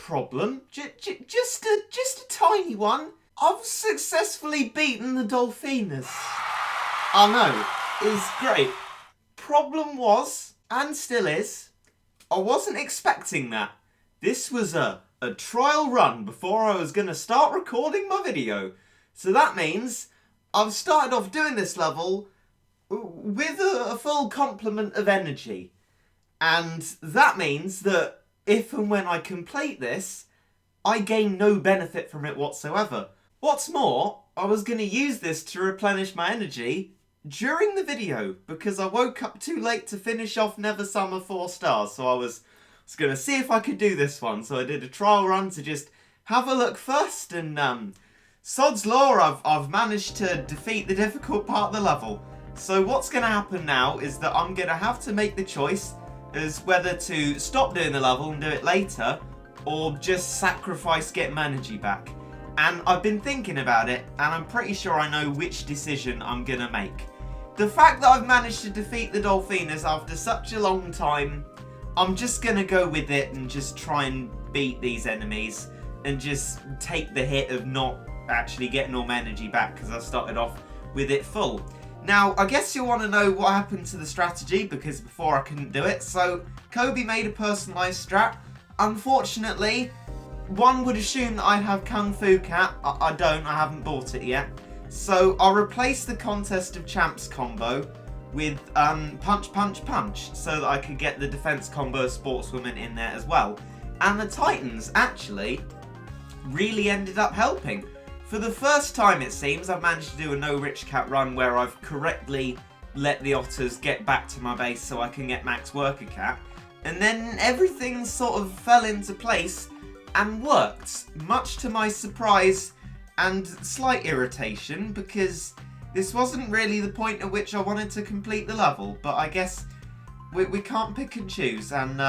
problem. Just a tiny one. I've successfully beaten the Dolphiners. I know, it's great. Problem was, and still is, I wasn't expecting that. This was a trial run before I was going to start recording my video. So that means I've started off doing this level with a full complement of energy. And that means that if and when I complete this, I gain no benefit from it whatsoever. What's more, I was going to use this to replenish my energy during the video because I woke up too late to finish off Never Summer 4 stars. So I was going to see if I could do this one. So I did a trial run to just have a look first. And sod's law, I've managed to defeat the difficult part of the level. So what's going to happen now is that I'm going to have to make the choice as whether to stop doing the level and do it later or just sacrifice getting my energy back. And I've been thinking about it and I'm pretty sure I know which decision I'm going to make. The fact that I've managed to defeat the Dolphiners after such a long time, I'm just going to go with it and just try and beat these enemies and just take the hit of not actually getting all my energy back because I started off with it full. Now, I guess you'll want to know what happened to the strategy because before I couldn't do it. So, Kobe made a personalised strat. Unfortunately, one would assume that I'd have Kung Fu Cat. I don't, I haven't bought it yet. So, I'll replace the Contest of Champs combo with Punch, Punch, Punch so that I could get the defence combo Sportswoman in there as well. And the Titans, actually, really ended up helping. For the first time, it seems, I've managed to do a no Rich Cat run where I've correctly let the otters get back to my base so I can get Max Worker Cat. And then everything sort of fell into place and worked, much to my surprise and slight irritation, because this wasn't really the point at which I wanted to complete the level. But I guess we can't pick and choose, and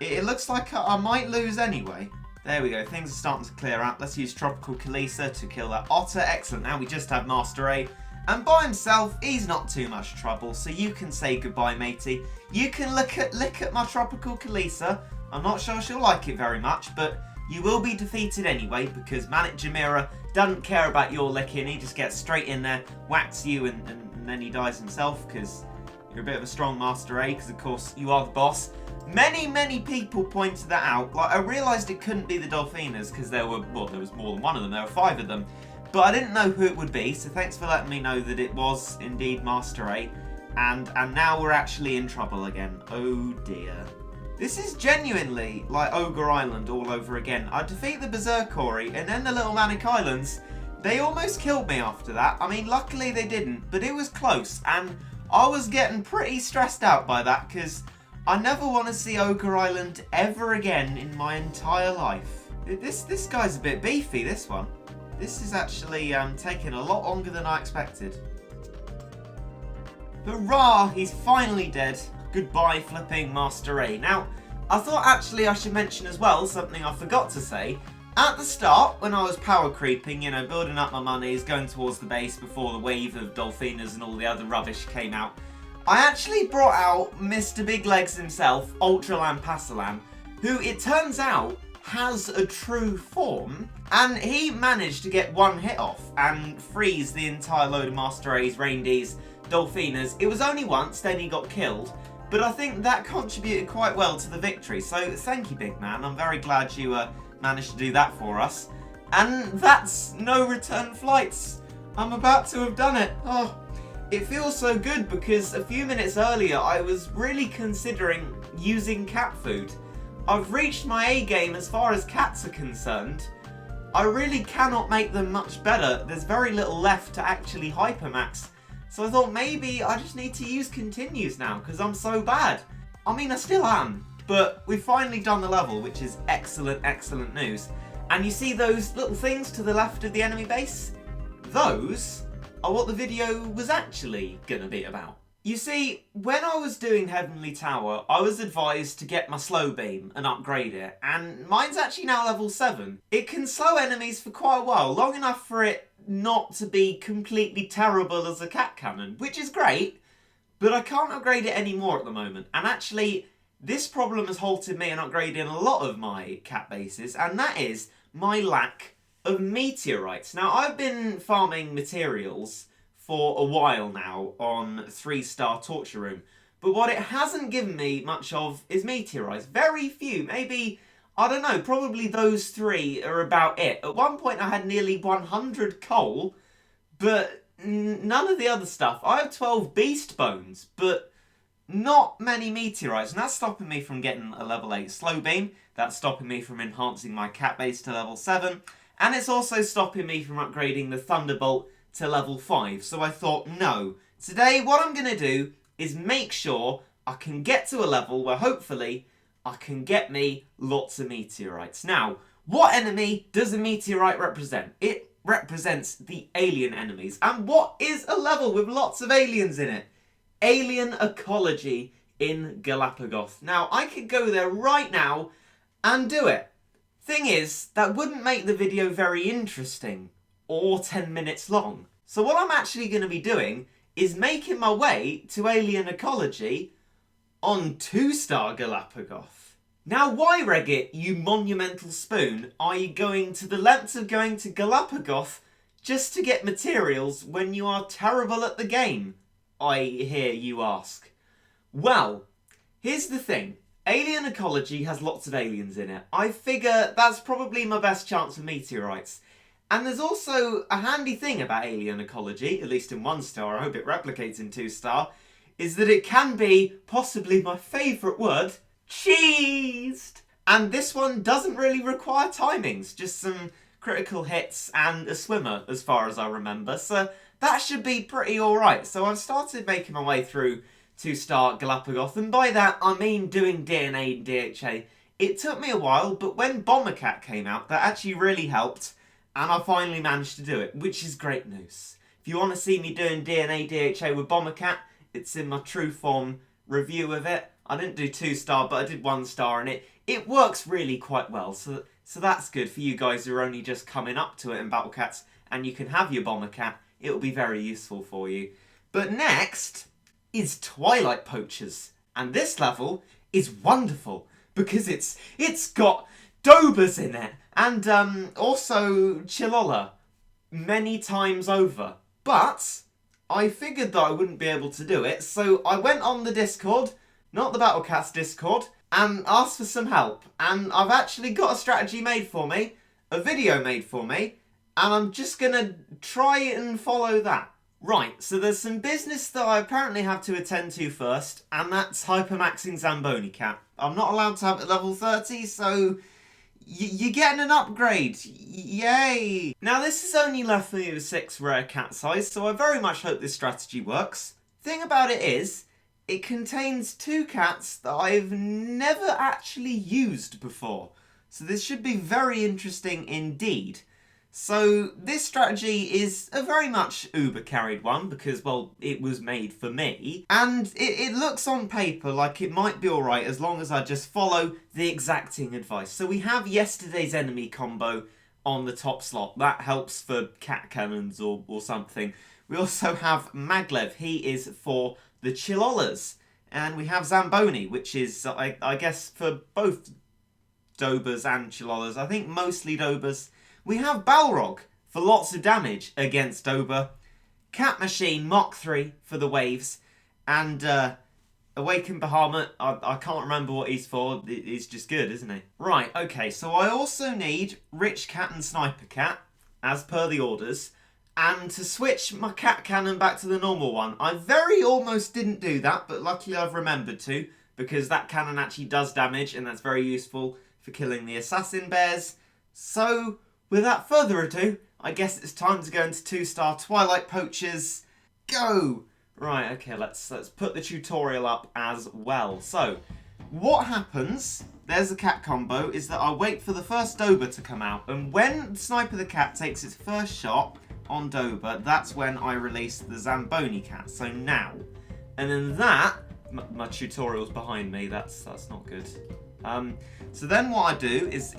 it looks like I might lose anyway. There we go, things are starting to clear up. Let's use Tropical Kalisa to kill that otter. Excellent, now we just have Master A. And by himself, he's not too much trouble, so you can say goodbye, matey. You can lick at my Tropical Kalisa. I'm not sure she'll like it very much, but you will be defeated anyway, because Manic Jamira doesn't care about your licking. He just gets straight in there, whacks you, and then he dies himself, because you're a bit of a strong Master A, because of course you are the boss. Many people pointed that out. Like, I realised it couldn't be the Dolphiners because there was more than one of them. There were 5 of them. But I didn't know who it would be, so thanks for letting me know that it was indeed Master A. And now we're actually in trouble again. Oh dear. This is genuinely like Ogre Island all over again. I defeat the Berserkori and then the Little Manic Islands. They almost killed me after that. I mean, luckily they didn't, but it was close. And I was getting pretty stressed out by that because I never want to see Ogre Island ever again in my entire life. This guy's a bit beefy, this one. This is actually taking a lot longer than I expected. Hurrah! He's finally dead. Goodbye, flipping Master A. Now, I thought actually I should mention as well something I forgot to say. At the start, when I was power creeping, you know, building up my monies, going towards the base before the wave of Dolphiners and all the other rubbish came out, I actually brought out Mr. Big Legs himself, Ultralam Passalam, who it turns out has a true form, and he managed to get one hit off and freeze the entire load of Master A's, Reindeers, Dolphiners. It was only once, then he got killed, but I think that contributed quite well to the victory, so thank you, big man. I'm very glad you managed to do that for us. And that's no return flights. I'm about to have done it. Oh. It feels so good because a few minutes earlier I was really considering using cat food. I've reached my A game as far as cats are concerned. I really cannot make them much better. There's very little left to actually hypermax. So I thought maybe I just need to use continues now because I'm so bad. I mean, I still am, but we've finally done the level, which is excellent news. And you see those little things to the left of the enemy base? Those are what the video was actually gonna be about. You see, when I was doing Heavenly Tower, I was advised to get my slow beam and upgrade it, and mine's actually now level 7. It can slow enemies for quite a while, long enough for it not to be completely terrible as a cat cannon, which is great, but I can't upgrade it anymore at the moment. And actually, this problem has halted me in upgrading a lot of my cat bases, and that is my lack of meteorites. Now, I've been farming materials for a while now on 3-star torture room, but what it hasn't given me much of is meteorites. Very few, maybe, I don't know, probably those 3 are about it. At one point I had nearly 100 coal, but none of the other stuff. I have 12 beast bones, but not many meteorites, and that's stopping me from getting a level 8 slow beam. That's stopping me from enhancing my cat base to level 7, and it's also stopping me from upgrading the Thunderbolt to level 5. So I thought, no, today what I'm going to do is make sure I can get to a level where hopefully I can get me lots of meteorites. Now, what enemy does a meteorite represent? It represents the alien enemies. And what is a level with lots of aliens in it? Alien Ecology in Galapa-Goth. Now, I could go there right now and do it. Thing is, that wouldn't make the video very interesting or 10 minutes long. So what I'm actually going to be doing is making my way to Alien Ecology on 2-star Galapa-Goth. Now, why, Regit, you monumental spoon, are you going to the lengths of going to Galapa-Goth just to get materials when you are terrible at the game, I hear you ask? Well, here's the thing. Alien Ecology has lots of aliens in it. I figure that's probably my best chance of meteorites. And there's also a handy thing about Alien Ecology, at least in 1-star, I hope it replicates in 2-star, is that it can be possibly my favourite word, cheesed. And this one doesn't really require timings, just some critical hits and a swimmer, as far as I remember. So that should be pretty alright. So I've started making my way through 2-star Galapa-Goth, and by that I mean doing DNA and DHA. It took me a while, but when Bombercat came out, that actually really helped, and I finally managed to do it, which is great news. If you want to see me doing DNA DHA with Bombercat, it's in my True Form review of it. I didn't do 2-star, but I did 1-star, and it works really quite well. So that's good for you guys who are only just coming up to it in Battle Cats, and you can have your Bombercat. It will be very useful for you. But next is Twilight poaches, and this level is wonderful because it's got Dobas in it, and also Chilola many times over. But I figured that I wouldn't be able to do it, so I went on the Discord, not the Battle Cats Discord, and asked for some help. And I've actually got a strategy made for me, a video made for me, and I'm just gonna try and follow that. Right, so there's some business that I apparently have to attend to first, and that's hypermaxing Zamboni Cat. I'm not allowed to have it at level 30, so you're getting an upgrade. Yay! Now, this has only left me with 6 rare cat size, so I very much hope this strategy works. Thing about it is, it contains 2 cats that I've never actually used before. So this should be very interesting indeed. So this strategy is a very much Uber carried one because, well, it was made for me. And it looks on paper like it might be alright as long as I just follow the exacting advice. So we have yesterday's enemy combo on the top slot. That helps for cat cannons or something. We also have Maglev. He is for the Chilolas. And we have Zamboni, which is, I guess, for both Dobas and Chilolas. I think mostly Dobas. We have Balrog for lots of damage against Doba, Cat Machine Mach 3 for the waves, and Awakened Bahamut, I can't remember what he's for, he's just good, isn't he? Right, okay, so I also need Rich Cat and Sniper Cat, as per the orders, and to switch my cat cannon back to the normal one. I very almost didn't do that, but luckily I've remembered to, because that cannon actually does damage, and that's very useful for killing the assassin bears. So without further ado, I guess it's time to go into 2-star Twilight poaches. Go! Right, okay, let's put the tutorial up as well. So, what happens, there's a cat combo, is that I wait for the first Doba to come out, and when Sniper the Cat takes its first shot on Doba, that's when I release the Zamboni Cat. So now, and then that, my tutorial's behind me, that's not good. So then what I do is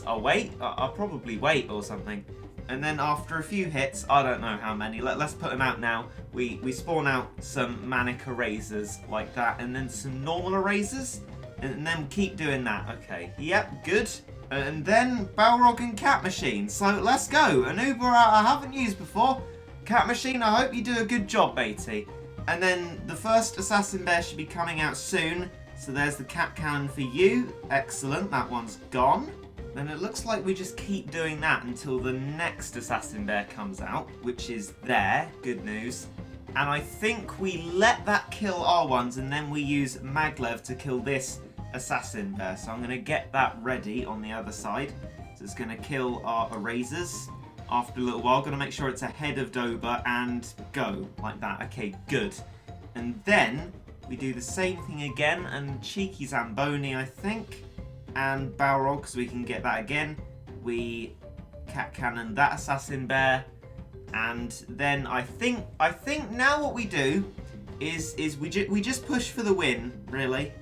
I wait, I'll probably wait or something, and then after a few hits, I don't know how many, let's put them out now, we spawn out some manic erasers like that, and then some normal erasers, And then keep doing that. Okay, yep, good. And then Balrog and Cat Machine. So let's go. An Uber I haven't used before. Cat Machine, I hope you do a good job, matey. And then the first Assassin Bear should be coming out soon. So there's the cat cannon for you. Excellent, that one's gone. Then it looks like we just keep doing that until the next Assassin Bear comes out, which is there. Good news. And I think we let that kill our ones, and then we use Maglev to kill this Assassin Bear. So I'm going to get that ready on the other side. So it's going to kill our erasers. After a little while, going to make sure it's ahead of Dober and go like that. Okay, good. And then we do the same thing again, and cheeky Zamboni, I think, and Balrog, because we can get that again. We cat cannon that Assassin Bear, and then I think now what we do is we just push for the win. Really,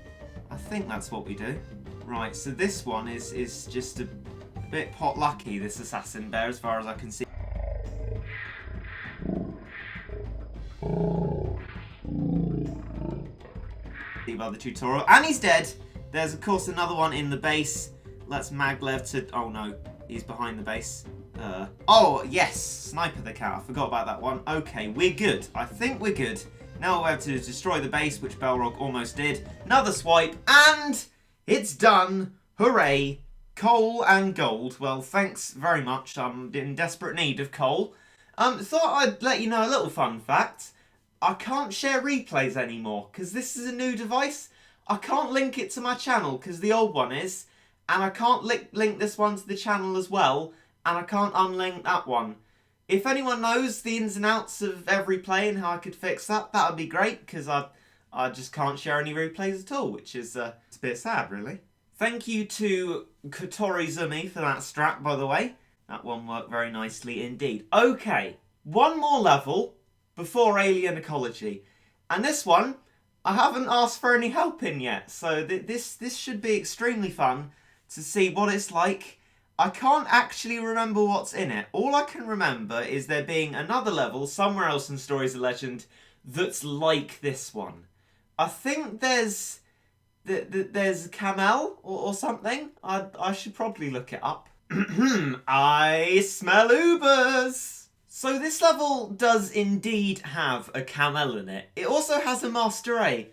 I think that's what we do. Right. So this one is just a bit pot lucky. This Assassin Bear, as far as I can see. By the tutorial, and he's dead. There's of course another one in the base. Let's Maglev to... Oh no, he's behind the base. Oh yes, Sniper the Cat. I forgot about that one. Okay, we're good. I think we're good. Now we have to destroy the base, which Balrog almost did. Another swipe, and it's done. Hooray. Coal and gold. Well, thanks very much. I'm in desperate need of coal. Thought I'd let you know a little fun fact. I can't share replays anymore because this is a new device. I can't link it to my channel because the old one is. And I can't link this one to the channel as well. And I can't unlink that one. If anyone knows the ins and outs of every play and how I could fix that, that would be great. Because I just can't share any replays at all. Which is it's a bit sad, really. Thank you to Kotori-zumi for that strat, by the way. That one worked very nicely indeed. Okay, one more level before Alien Ecology. And this one, I haven't asked for any help in yet, so this should be extremely fun to see what it's like. I can't actually remember what's in it. All I can remember is there being another level somewhere else in Stories of Legend that's like this one. I think there's Camel or something. I should probably look it up. I smell Ubers! So this level does indeed have a Camel in it. It also has a Master A.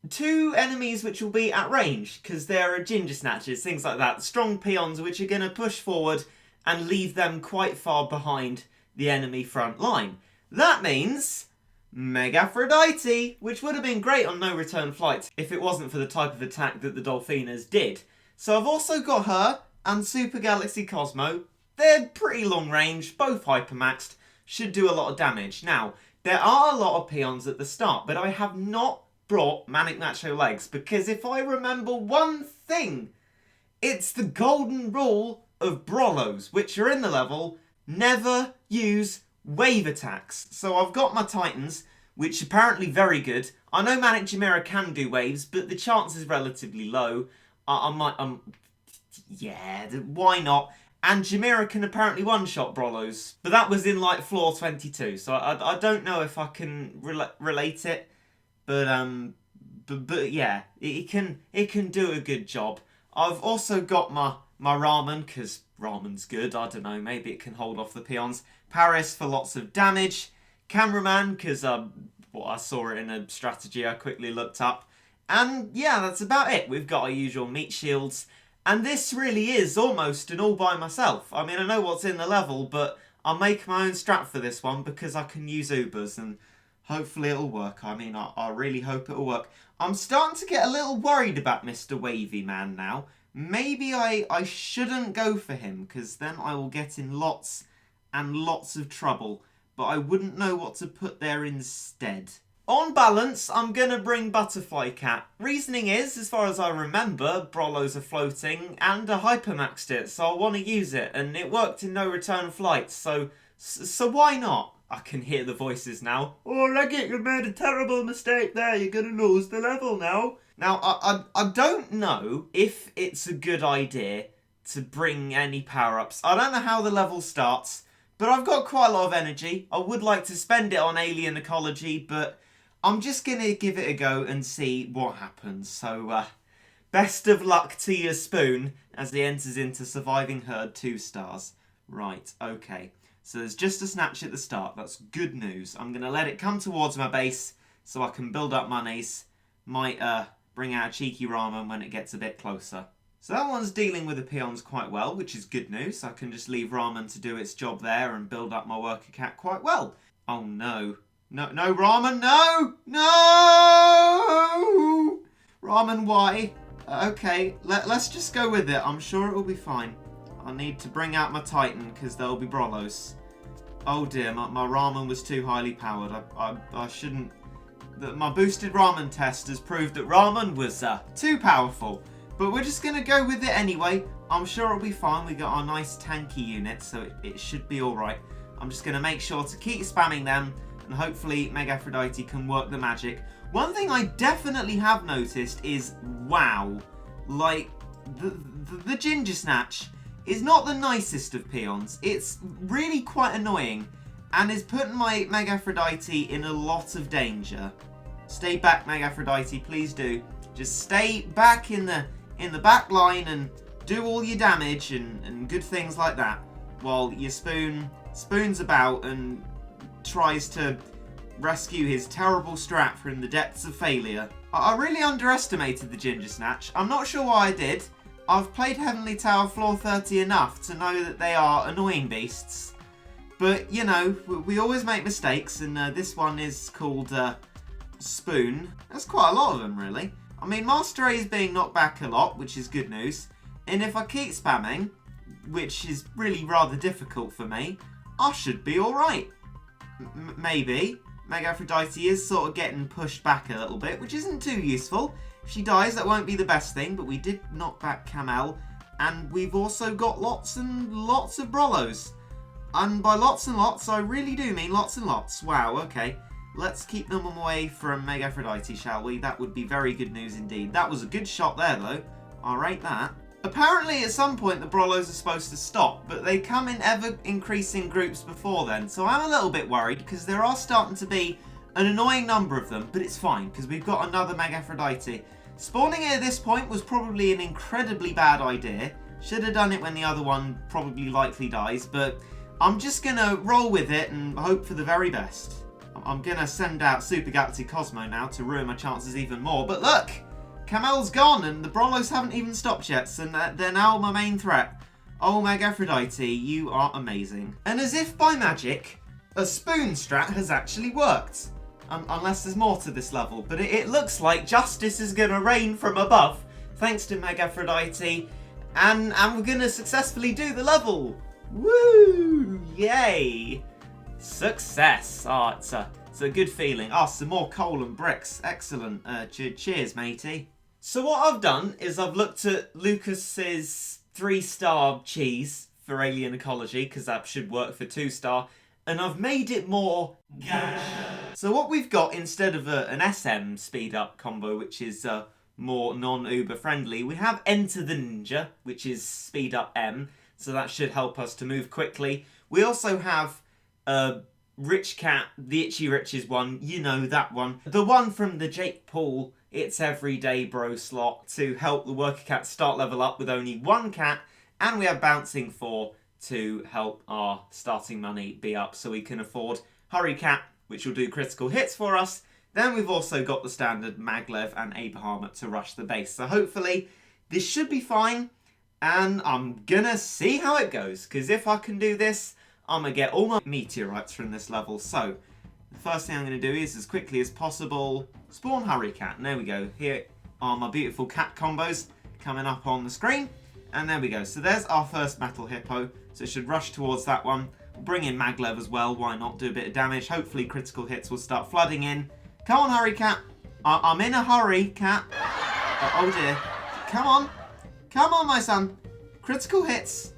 Two enemies which will be at range, because there are Ginger Snatchers, things like that. Strong peons which are going to push forward and leave them quite far behind the enemy front line. That means Megaphrodite, which would have been great on no return flights if it wasn't for the type of attack that the Dolphinas did. So I've also got her and Super Galaxy Cosmo. They're pretty long range, both hypermaxed, should do a lot of damage. Now, there are a lot of peons at the start, but I have not brought Manic Macho Legs, because if I remember one thing, it's the golden rule of Brollos, which are in the level, never use wave attacks. So I've got my Titans, which are apparently very good. I know Manic Chimera can do waves, but the chance is relatively low. Yeah, why not? And Chimera can apparently one-shot Brollos. But that was in, like, floor 22. So I don't know if I can relate it. But yeah, it can do a good job. I've also got my Ramen, because Ramen's good. I don't know, maybe it can hold off the peons. Paris for lots of damage. Cameraman, because I saw it in a strategy I quickly looked up. And yeah, that's about it. We've got our usual meat shields. And this really is almost an all by myself. I mean, I know what's in the level, but I'll make my own strat for this one because I can use Ubers and hopefully it'll work. I mean, I really hope it'll work. I'm starting to get a little worried about Mr. Wavy Man now. Maybe I shouldn't go for him because then I will get in lots and lots of trouble. But I wouldn't know what to put there instead. On balance, I'm going to bring Butterfly Cat. Reasoning is, as far as I remember, Brollos are floating and I hypermaxed it, so I want to use it. And it worked in no return flights, so why not? I can hear the voices now. Oh, Regit, you made a terrible mistake there. You're going to lose the level now. Now, I don't know if it's a good idea to bring any power-ups. I don't know how the level starts, but I've got quite a lot of energy. I would like to spend it on Alien Ecology, but I'm just going to give it a go and see what happens. So, Best of luck to your spoon as he enters into surviving herd 2 stars. Right, okay. So there's just a snatch at the start. That's good news. I'm going to let it come towards my base so I can build up monies. Might bring out a cheeky ramen when it gets a bit closer. So that one's dealing with the peons quite well, which is good news. I can just leave ramen to do its job there and build up my worker cat quite well. Oh no. No, ramen, no! No! Ramen, why? Okay, let's just go with it. I'm sure it will be fine. I need to bring out my Titan because there'll be Brolos. Oh dear, my ramen was too highly powered. I shouldn't... My boosted ramen test has proved that ramen was too powerful. But we're just going to go with it anyway. I'm sure it'll be fine. We got our nice tanky unit, so it should be alright. I'm just going to make sure to keep spamming them, and hopefully Meg Aphrodite can work the magic. One thing I definitely have noticed is, wow, like, the Ginger Snatch is not the nicest of peons. It's really quite annoying and is putting my Meg Aphrodite in a lot of danger. Stay back, Meg Aphrodite, please do. Just stay back in the back line and do all your damage and good things like that, while your spoons about and tries to rescue his terrible strat from the depths of failure. I really underestimated the Ginger Snatch. I'm not sure why I did. I've played Heavenly Tower Floor 30 enough to know that they are annoying beasts. But, you know, we always make mistakes, and this one is called Spoon. That's quite a lot of them, really. I mean, Master A is being knocked back a lot, which is good news. And if I keep spamming, which is really rather difficult for me, I should be alright. Maybe. Meg Aphrodite is sort of getting pushed back a little bit, which isn't too useful. If she dies, that won't be the best thing, but we did knock back Camel, and we've also got lots and lots of Brolos. And by lots and lots, I really do mean lots and lots. Wow, okay. Let's keep them away from Meg Aphrodite, shall we? That would be very good news indeed. That was a good shot there, though. I'll rate that. Apparently, at some point, the Brolos are supposed to stop, but they come in ever-increasing groups before then, so I'm a little bit worried, because there are starting to be an annoying number of them, but it's fine, because we've got another Meg Aphrodite. Spawning it at this point was probably an incredibly bad idea. Should have done it when the other one probably likely dies, but I'm just going to roll with it and hope for the very best. I'm going to send out Super Galactic Cosmo now to ruin my chances even more, but look! Camel's gone and the Brolos haven't even stopped yet, so they're now my main threat. Oh, Meg Aphrodite, you are amazing. And as if by magic, a spoon strat has actually worked. Unless there's more to this level, but it looks like justice is going to reign from above, thanks to Meg Aphrodite, and we're going to successfully do the level. Woo! Yay! Success! Oh, it's a good feeling. Oh, some more coal and bricks. Excellent. Cheers, matey. So what I've done is I've looked at Lucas's 3-star cheese for Alien Ecology, because that should work for 2-star, and I've made it more gacha. So what we've got, instead of an SM speed-up combo, which is more non-Uber friendly, we have Enter the Ninja, which is speed-up M, so that should help us to move quickly. We also have Rich Cat, the Itchy Riches one, you know that one. The one from the Jake Paul It's Everyday Bro slot to help the worker cat start level up with only 1 cat, and we have Bouncing 4 to help our starting money be up so we can afford Hurry Cat, which will do critical hits for us. Then we've also got the standard Maglev and Abraham to rush the base. So hopefully this should be fine, and I'm gonna see how it goes, because if I can do this, I'm gonna get all my meteorites from this level. So the first thing I'm gonna do is, as quickly as possible, spawn Hurry Cat. And there we go. Here are my beautiful cat combos coming up on the screen. And there we go. So there's our first Metal Hippo. So it should rush towards that one. We'll bring in Maglev as well. Why not? Do a bit of damage. Hopefully critical hits will start flooding in. Come on, Hurry Cat. I'm in a hurry, Cat. Oh dear. Come on. Come on, my son. Critical hits.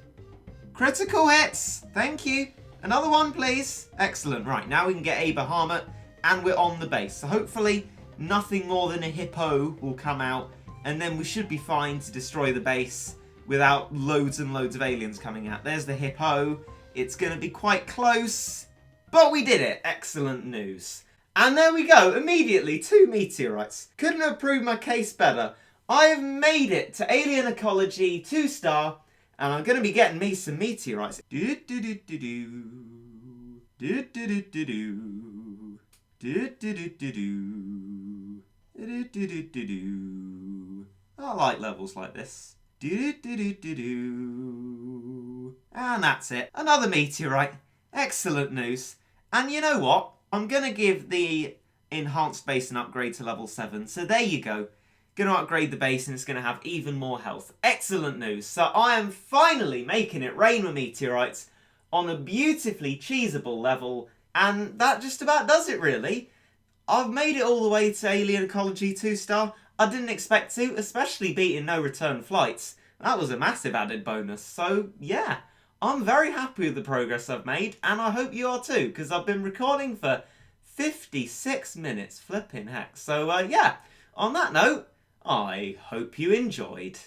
Critical hits. Thank you. Another one, please. Excellent. Right, now we can get a Bahamut, and we're on the base. So hopefully nothing more than a hippo will come out, and then we should be fine to destroy the base without loads and loads of aliens coming out. There's the hippo. It's going to be quite close, but we did it. Excellent news. And there we go. Immediately, 2 meteorites. Couldn't have proved my case better. I have made it to Alien Ecology 2-star, and I'm going to be getting me some meteorites. I like levels like this. And that's it. Another meteorite. Excellent news. And you know what? I'm going to give the enhanced base an upgrade to level 7. So there you go. Going to upgrade the base and it's going to have even more health. Excellent news. So I am finally making it rain with meteorites on a beautifully cheesable level. And that just about does it, really. I've made it all the way to Alien Ecology 2-star. I didn't expect to, especially beating no return flights. That was a massive added bonus. So, yeah, I'm very happy with the progress I've made, and I hope you are too, because I've been recording for 56 minutes. Flipping heck. So, yeah, on that note, I hope you enjoyed.